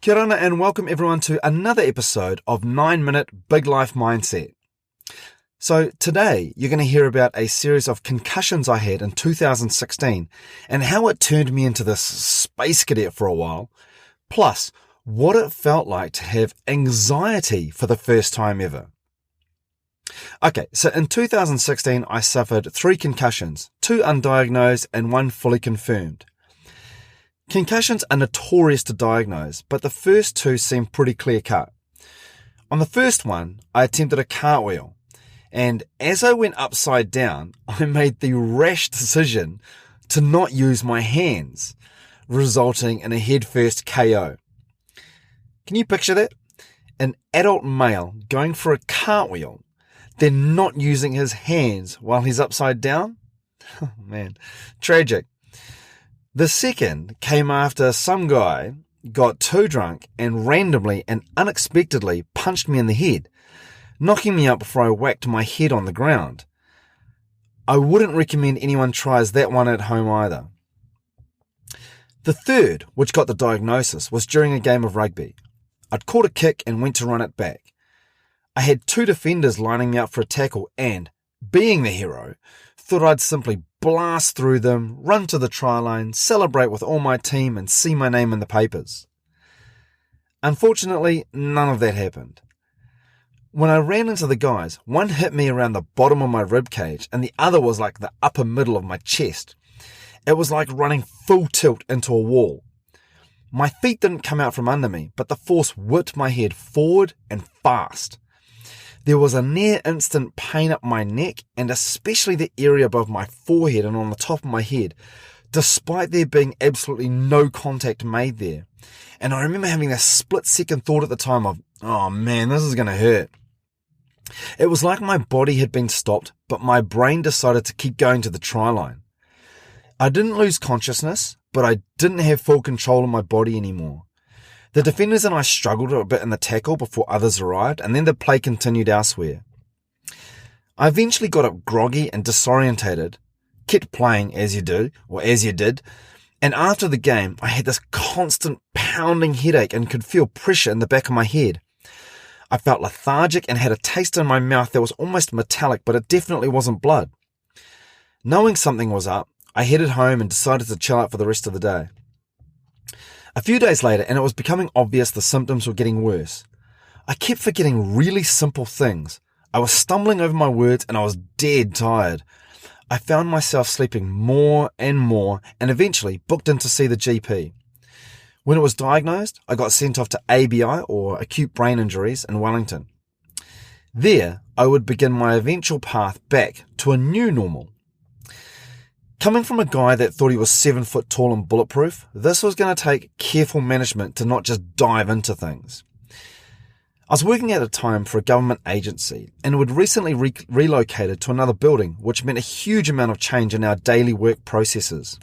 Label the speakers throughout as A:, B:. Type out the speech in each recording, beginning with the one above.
A: Kia ora and welcome everyone to another episode of 9-Minute Big Life Mindset. So today you're going to hear about a series of concussions I had in 2016 and how it turned me into this space cadet for a while, plus what it felt like to have anxiety for the first time ever. Okay, so in 2016 I suffered 3 concussions, 2 undiagnosed and 1 fully confirmed. Concussions are notorious to diagnose, but the first 2 seem pretty clear-cut. On the first one, I attempted a cartwheel, and as I went upside down, I made the rash decision to not use my hands, resulting in a head-first KO. Can you picture that? An adult male going for a cartwheel, then not using his hands while he's upside down? Oh man, tragic. The second came after some guy got too drunk and randomly and unexpectedly punched me in the head, knocking me out before I whacked my head on the ground. I wouldn't recommend anyone tries that one at home either. The third, which got the diagnosis, was during a game of rugby. I'd caught a kick and went to run it back. I had 2 defenders lining me up for a tackle and, being the hero, thought I'd simply blast through them, run to the try line, celebrate with all my team and see my name in the papers. Unfortunately, none of that happened. When I ran into the guys, one hit me around the bottom of my rib cage and the other was like the upper middle of my chest. It was like running full tilt into a wall. My feet didn't come out from under me, but the force whipped my head forward and fast. There was a near instant pain up my neck and especially the area above my forehead and on the top of my head, despite there being absolutely no contact made there. And I remember having this split-second thought at the time of, oh man, this is going to hurt. It was like my body had been stopped, but my brain decided to keep going to the try line. I didn't lose consciousness, but I didn't have full control of my body anymore. The defenders and I struggled a bit in the tackle before others arrived, and then the play continued elsewhere. I eventually got up groggy and disorientated, kept playing as you do, or as you did, and after the game I had this constant pounding headache and could feel pressure in the back of my head. I felt lethargic and had a taste in my mouth that was almost metallic, but it definitely wasn't blood. Knowing something was up, I headed home and decided to chill out for the rest of the day. A few days later, and it was becoming obvious the symptoms were getting worse. I kept forgetting really simple things. I was stumbling over my words and I was dead tired. I found myself sleeping more and more and eventually booked in to see the GP. When it was diagnosed, I got sent off to ABI or acute brain injuries in Wellington. There, I would begin my eventual path back to a new normal. Coming from a guy that thought he was 7 foot tall and bulletproof, this was going to take careful management to not just dive into things. I was working at the time for a government agency and would recently relocated to another building, which meant a huge amount of change in our daily work processes.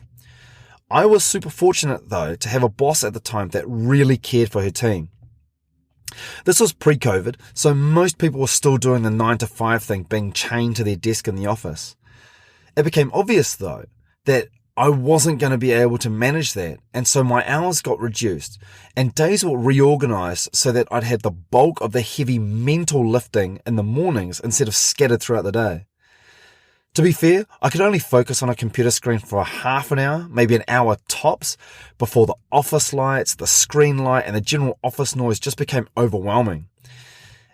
A: I was super fortunate though to have a boss at the time that really cared for her team. This was pre-COVID, so most people were still doing the 9 to 5 thing, being chained to their desk in the office. It became obvious, though, that I wasn't going to be able to manage that, and so my hours got reduced, and days were reorganised so that I'd had the bulk of the heavy mental lifting in the mornings instead of scattered throughout the day. To be fair, I could only focus on a computer screen for half an hour, maybe an hour tops, before the office lights, the screen light, and the general office noise just became overwhelming.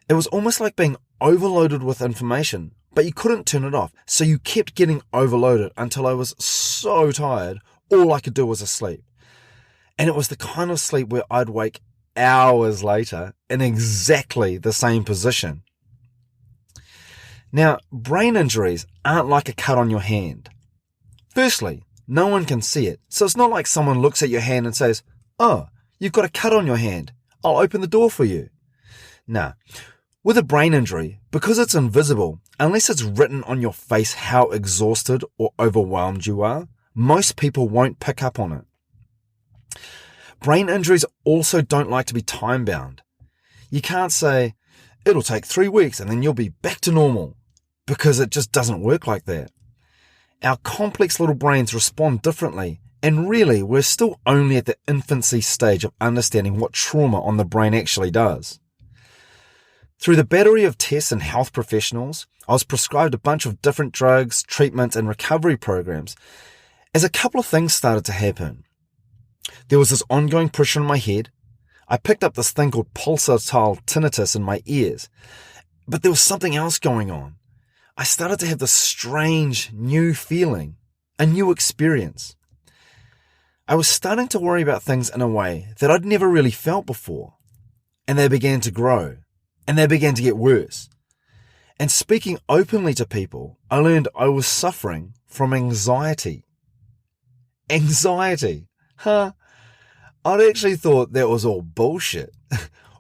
A: It was almost like being overloaded with information, but you couldn't turn it off, so you kept getting overloaded until I was so tired, all I could do was sleep. And it was the kind of sleep where I'd wake hours later in exactly the same position. Now, brain injuries aren't like a cut on your hand. Firstly, no one can see it, so it's not like someone looks at your hand and says, "Oh, you've got a cut on your hand. I'll open the door for you." Nah. With a brain injury, because it's invisible, unless it's written on your face how exhausted or overwhelmed you are, most people won't pick up on it. Brain injuries also don't like to be time-bound. You can't say, it'll take 3 weeks and then you'll be back to normal, because it just doesn't work like that. Our complex little brains respond differently, And really, we're still only at the infancy stage of understanding what trauma on the brain actually does. Through the battery of tests and health professionals, I was prescribed a bunch of different drugs, treatments, and recovery programs as a couple of things started to happen. There was this ongoing pressure in my head. I picked up this thing called pulsatile tinnitus in my ears, but there was something else going on. I started to have this strange new feeling, a new experience. I was starting to worry about things in a way that I'd never really felt before, and they began to grow, and they began to get worse. And speaking openly to people, I learned I was suffering from anxiety. Anxiety? I'd actually thought that was all bullshit.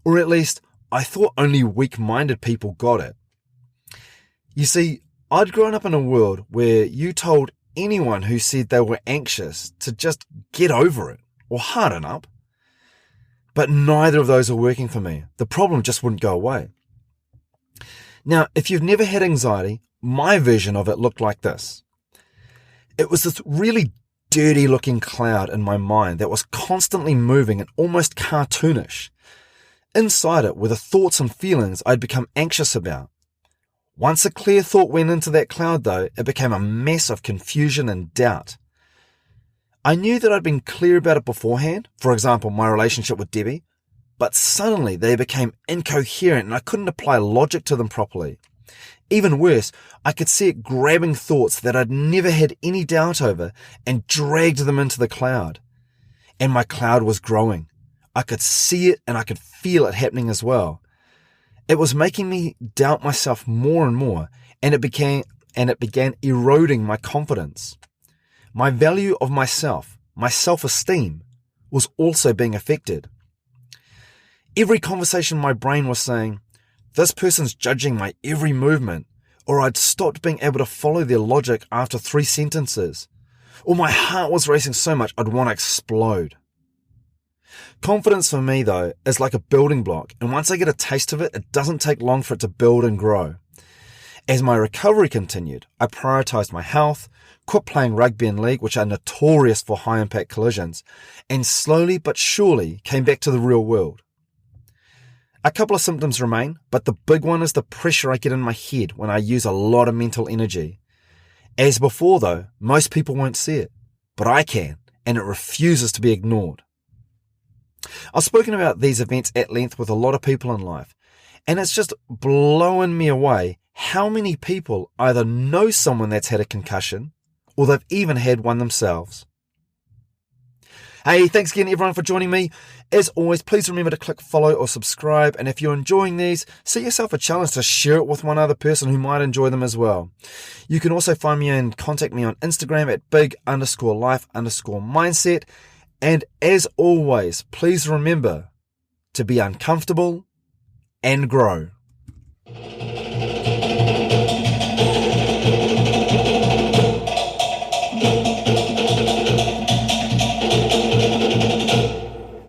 A: Or at least, I thought only weak-minded people got it. You see, I'd grown up in a world where you told anyone who said they were anxious to just get over it or harden up. But neither of those are working for me. The problem just wouldn't go away. Now, if you've never had anxiety, my version of it looked like this. It was this really dirty looking cloud in my mind that was constantly moving and almost cartoonish. Inside it were the thoughts and feelings I'd become anxious about. Once a clear thought went into that cloud, though, it became a mess of confusion and doubt. I knew that I'd been clear about it beforehand, for example, my relationship with Debbie, but suddenly they became incoherent and I couldn't apply logic to them properly. Even worse, I could see it grabbing thoughts that I'd never had any doubt over and dragged them into the cloud. And my cloud was growing. I could see it and I could feel it happening as well. It was making me doubt myself more and more, and it began eroding my confidence. My value of myself, my self-esteem, was also being affected. Every conversation my brain was saying, this person's judging my every movement, or I'd stopped being able to follow their logic after 3 sentences, or my heart was racing so much I'd want to explode. Confidence for me, though, is like a building block, and once I get a taste of it, it doesn't take long for it to build and grow. As my recovery continued, I prioritised my health, quit playing rugby and league, which are notorious for high-impact collisions, and slowly but surely came back to the real world. A couple of symptoms remain, but the big one is the pressure I get in my head when I use a lot of mental energy. As before, though, most people won't see it, but I can, and it refuses to be ignored. I've spoken about these events at length with a lot of people in life, and it's just blowing me away how many people either know someone that's had a concussion or they've even had one themselves. Hey, thanks again everyone for joining me. As always, please remember to click follow or subscribe, and if you're enjoying these, set yourself a challenge to share it with one other person who might enjoy them as well. You can also find me and contact me on Instagram at big_life_mindset. And as always, please remember to be uncomfortable and grow.